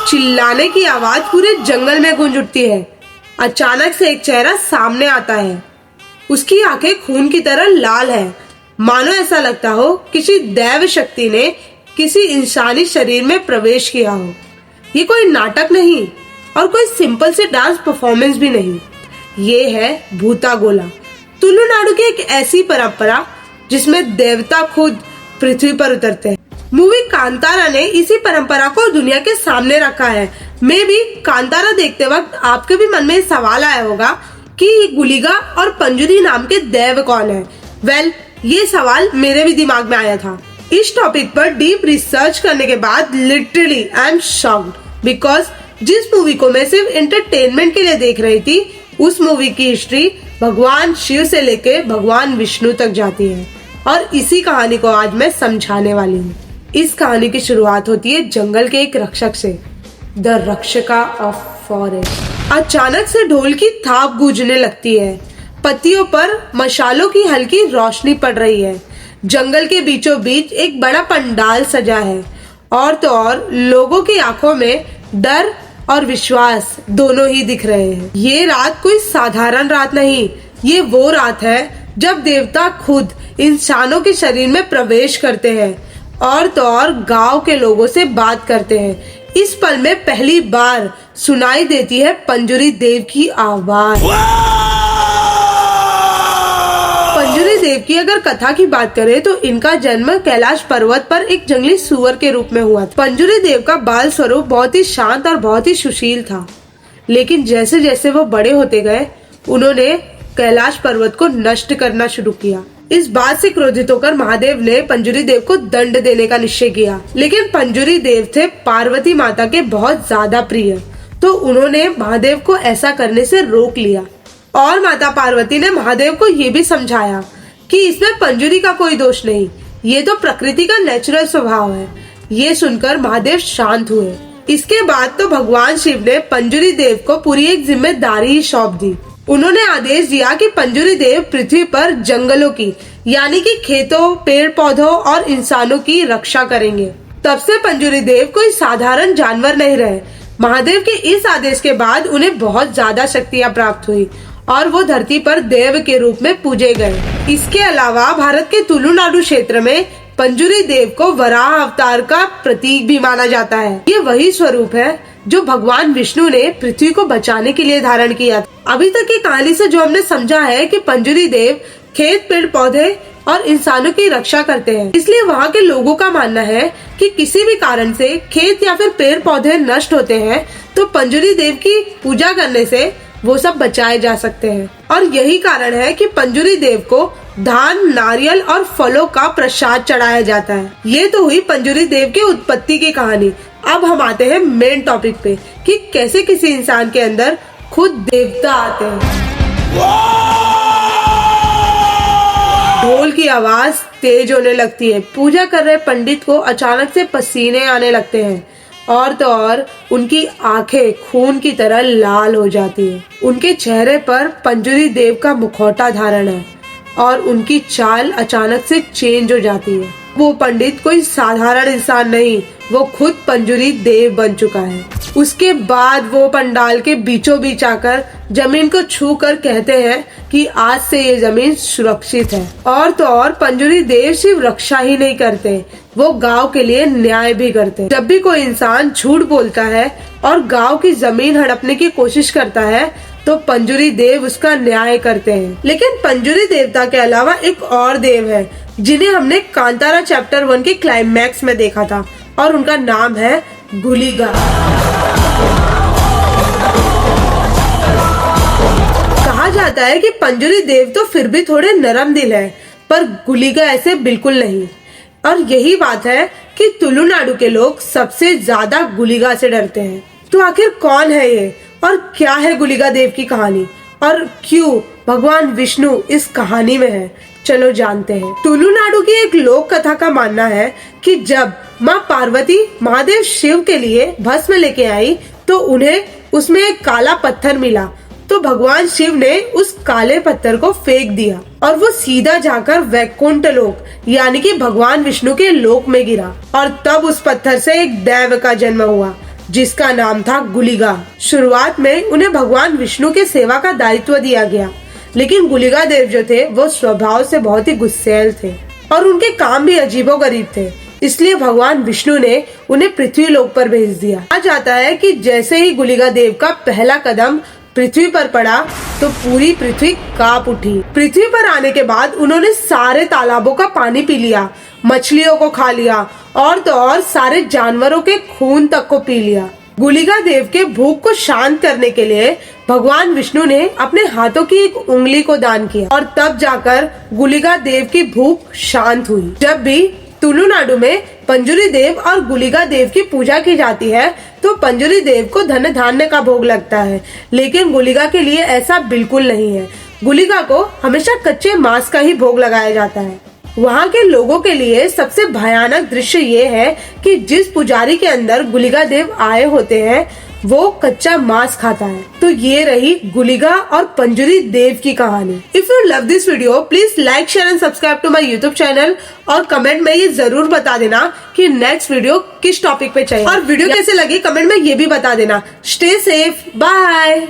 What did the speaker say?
चिल्लाने की आवाज पूरे जंगल में गूंज उठती है। अचानक से एक चेहरा सामने आता है। उसकी आंखें खून की तरह लाल है, मानो ऐसा लगता हो किसी दैव शक्ति ने किसी इंसानी शरीर में प्रवेश किया हो। ये कोई नाटक नहीं और कोई सिंपल से डांस परफॉर्मेंस भी नहीं, ये है भूतागोला, तुलुनाडु की एक ऐसी परंपरा जिसमें देवता खुद पृथ्वी पर उतरते हैं। मूवी कांतारा ने इसी परंपरा को दुनिया के सामने रखा है। मे भी कांतारा देखते वक्त आपके भी मन में सवाल आया होगा कि गुलिगा और पंजुरी नाम के देव कौन है। वेल, ये सवाल मेरे भी दिमाग में आया था। इस टॉपिक पर डीप रिसर्च करने के बाद literally I am shocked because जिस मूवी को मैं सिर्फ एंटरटेनमेंट के लिए देख रही थी, उस मूवी की हिस्ट्री भगवान शिव से लेके भगवान विष्णु तक जाती है और इसी कहानी को आज मैं समझाने वाली हूँ। इस कहानी की शुरुआत होती है जंगल के एक रक्षक से, द रक्षका ऑफ फॉरेस्ट। अचानक से ढोल की थाप गूंजने लगती है, पत्तियों पर मशालों की हल्की रोशनी पड़ रही है। जंगल के बीचों बीच एक बड़ा पंडाल सजा है और तो और लोगों की आंखों में डर और विश्वास दोनों ही दिख रहे हैं। ये रात कोई साधारण रात नहीं, ये वो रात है जब देवता खुद इंसानों के शरीर में प्रवेश करते हैं और तो और गांव के लोगों से बात करते हैं। इस पल में पहली बार सुनाई देती है पंजुरी देव की आवाज। पंजुरी देव की अगर कथा की बात करें तो इनका जन्म कैलाश पर्वत पर एक जंगली सुअर के रूप में हुआ। पंजुरी देव का बाल स्वरूप बहुत ही शांत और बहुत ही सुशील था, लेकिन जैसे जैसे वो बड़े होते गए उन्होंने कैलाश पर्वत को नष्ट करना शुरू किया। इस बात से क्रोधित होकर महादेव ने पंजुरी देव को दंड देने का निश्चय किया, लेकिन पंजुरी देव थे पार्वती माता के बहुत ज्यादा प्रिय, तो उन्होंने महादेव को ऐसा करने से रोक लिया। और माता पार्वती ने महादेव को ये भी समझाया कि इसमें पंजुरी का कोई दोष नहीं, ये तो प्रकृति का नेचुरल स्वभाव है। ये सुनकर महादेव शांत हुए। इसके बाद तो भगवान शिव ने पंजुरी देव को पूरी एक जिम्मेदारी ही सौंप दी। उन्होंने आदेश दिया कि पंजुरी देव पृथ्वी पर जंगलों की यानी कि खेतों, पेड़ पौधों और इंसानों की रक्षा करेंगे। तब से पंजुरी देव कोई साधारण जानवर नहीं रहे। महादेव के इस आदेश के बाद उन्हें बहुत ज्यादा शक्तियां प्राप्त हुई और वो धरती पर देव के रूप में पूजे गए। इसके अलावा भारत के तुलुनाडु क्षेत्र में पंजुरी देव को वराह अवतार का प्रतीक भी माना जाता है। ये वही स्वरूप है जो भगवान विष्णु ने पृथ्वी को बचाने के लिए धारण किया था। अभी तक की कहानी से जो हमने समझा है कि पंजुरी देव खेत, पेड़ पौधे और इंसानों की रक्षा करते हैं, इसलिए वहाँ के लोगों का मानना है कि किसी भी कारण से खेत या फिर पेड़ पौधे नष्ट होते हैं तो पंजुरी देव की पूजा करने से वो सब बचाए जा सकते हैं। और यही कारण है कि पंजुरी देव को धान, नारियल और फलों का प्रसाद चढ़ाया जाता है। ये तो हुई पंजुरी देव के उत्पत्ति की कहानी। अब हम आते हैं मेन टॉपिक पे कि कैसे किसी इंसान के अंदर खुद देवता आते हैं। ढोल की आवाज तेज होने लगती है। पूजा कर रहे पंडित को अचानक से पसीने आने लगते हैं और तो और उनकी आंखें खून की तरह लाल हो जाती है। उनके चेहरे पर पंजुरी देव का मुखौटा धारण है और उनकी चाल अचानक से चेंज हो जाती है। वो पंडित कोई साधारण इंसान नहीं, वो खुद पंजुरी देव बन चुका है। उसके बाद वो पंडाल के बीचों बीच आकर जमीन को छू कर कहते हैं कि आज से ये जमीन सुरक्षित है। और तो और पंजुरी देव सिर्फ रक्षा ही नहीं करते, वो गांव के लिए न्याय भी करते हैं। जब भी कोई इंसान झूठ बोलता है और गांव की जमीन हड़पने की कोशिश करता है तो पंजुरी देव उसका न्याय करते हैं। लेकिन पंजुरी देवता के अलावा एक और देव है जिन्हें हमने कांतारा चैप्टर 1 के क्लाइमैक्स में देखा था और उनका नाम है गुलिगा। कहा जाता है कि पंजुरी देव तो फिर भी थोड़े नरम दिल है, पर गुलिगा ऐसे बिल्कुल नहीं। और यही बात है कि तुलुनाडु के लोग सबसे ज्यादा गुलिगा से डरते हैं। तो आखिर कौन है ये और क्या है गुलिगा देव की कहानी और क्यों भगवान विष्णु इस कहानी में है, चलो जानते हैं। तुलुनाडु की एक लोक कथा का मानना है कि जब माँ पार्वती महादेव शिव के लिए भस्म लेके आई तो उन्हें उसमें एक काला पत्थर मिला, तो भगवान शिव ने उस काले पत्थर को फेंक दिया और वो सीधा जाकर वैकुंठ लोक यानी कि भगवान विष्णु के लोक में गिरा। और तब उस पत्थर से एक दैव का जन्म हुआ जिसका नाम था गुलिगा। शुरुआत में उन्हें भगवान विष्णु के सेवा का दायित्व दिया गया, लेकिन गुलिगा देव जो थे वो स्वभाव से बहुत ही गुस्सैल थे और उनके काम भी अजीबोगरीब थे। इसलिए भगवान विष्णु ने उन्हें पृथ्वी लोक पर भेज दिया। कहा जाता है कि जैसे ही गुलिगा देव का पहला कदम पृथ्वी पर पड़ा तो पूरी पृथ्वी कांप उठी। पृथ्वी पर आने के बाद उन्होंने सारे तालाबों का पानी पी लिया, मछलियों को खा लिया और तो और सारे जानवरों के खून तक को पी लिया। गुलिगा देव के भूख को शांत करने के लिए भगवान विष्णु ने अपने हाथों की एक उंगली को दान किया और तब जाकर गुलिगा देव की भूख शांत हुई। जब भी तुलुनाडु में पंजुरी देव और गुलिगा देव की पूजा की जाती है तो पंजुरी देव को धन धान्य का भोग लगता है, लेकिन गुलिगा के लिए ऐसा बिल्कुल नहीं है। गुलिगा को हमेशा कच्चे मांस का ही भोग लगाया जाता है। वहाँ के लोगों के लिए सबसे भयानक दृश्य ये है कि जिस पुजारी के अंदर गुलिगा देव आए होते हैं वो कच्चा मांस खाता है। तो ये रही गुलिगा और पंजुरी देव की कहानी। If you love this video please like share and subscribe to my YouTube channel और कमेंट में ये जरूर बता देना कि नेक्स्ट वीडियो किस टॉपिक पे चाहिए और वीडियो कैसे लगी कमेंट में ये भी बता देना। Stay safe, bye.